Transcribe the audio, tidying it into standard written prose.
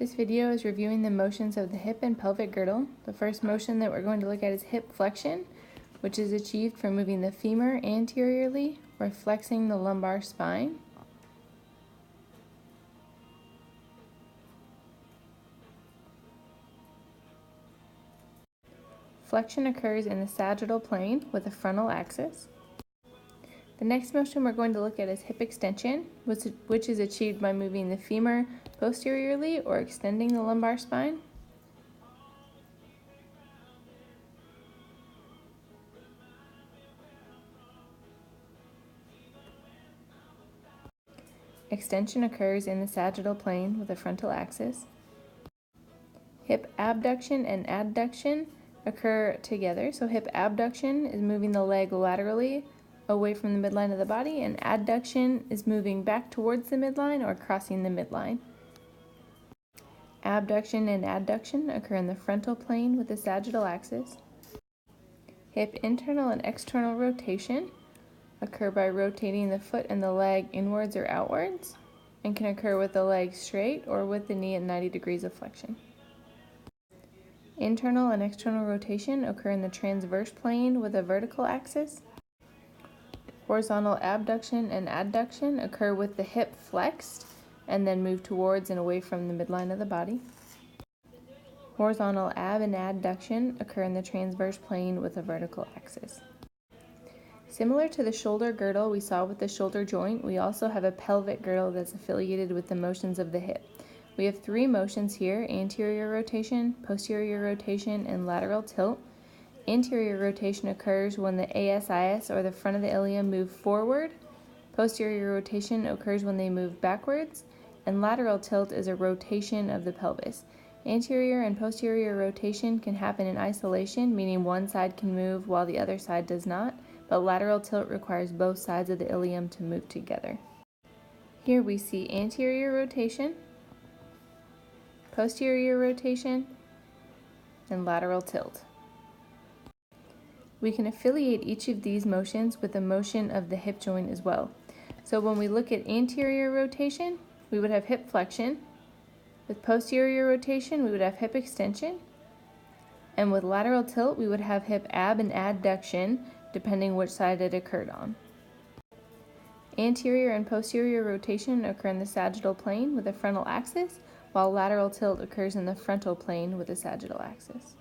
This video is reviewing the motions of the hip and pelvic girdle. The first motion that we're going to look at is hip flexion, which is achieved from moving the femur anteriorly or flexing the lumbar spine. Flexion occurs in the sagittal plane with a frontal axis. The next motion we're going to look at is hip extension, which is achieved by moving the femur posteriorly or extending the lumbar spine. Extension occurs in the sagittal plane with a frontal axis. Hip abduction and adduction occur together. So hip abduction is moving the leg laterally away from the midline of the body, and adduction is moving back towards the midline or crossing the midline. Abduction and adduction occur in the frontal plane with the sagittal axis. Hip internal and external rotation occur by rotating the foot and the leg inwards or outwards, and can occur with the leg straight or with the knee at 90 degrees of flexion. Internal and external rotation occur in the transverse plane with a vertical axis. Horizontal abduction and adduction occur with the hip flexed and then move towards and away from the midline of the body. Horizontal ab and adduction occur in the transverse plane with a vertical axis. Similar to the shoulder girdle we saw with the shoulder joint, we also have a pelvic girdle that's affiliated with the motions of the hip. We have three motions here: anterior rotation, posterior rotation, and lateral tilt. Anterior rotation occurs when the ASIS or the front of the ilium move forward. Posterior rotation occurs when they move backwards, and lateral tilt is a rotation of the pelvis. Anterior and posterior rotation can happen in isolation, meaning one side can move while the other side does not, but lateral tilt requires both sides of the ilium to move together. Here we see anterior rotation, posterior rotation, and lateral tilt. We can affiliate each of these motions with the motion of the hip joint as well. So when we look at anterior rotation, we would have hip flexion. With posterior rotation, we would have hip extension. And with lateral tilt, we would have hip ab and adduction, depending which side it occurred on. Anterior and posterior rotation occur in the sagittal plane with a frontal axis, while lateral tilt occurs in the frontal plane with a sagittal axis.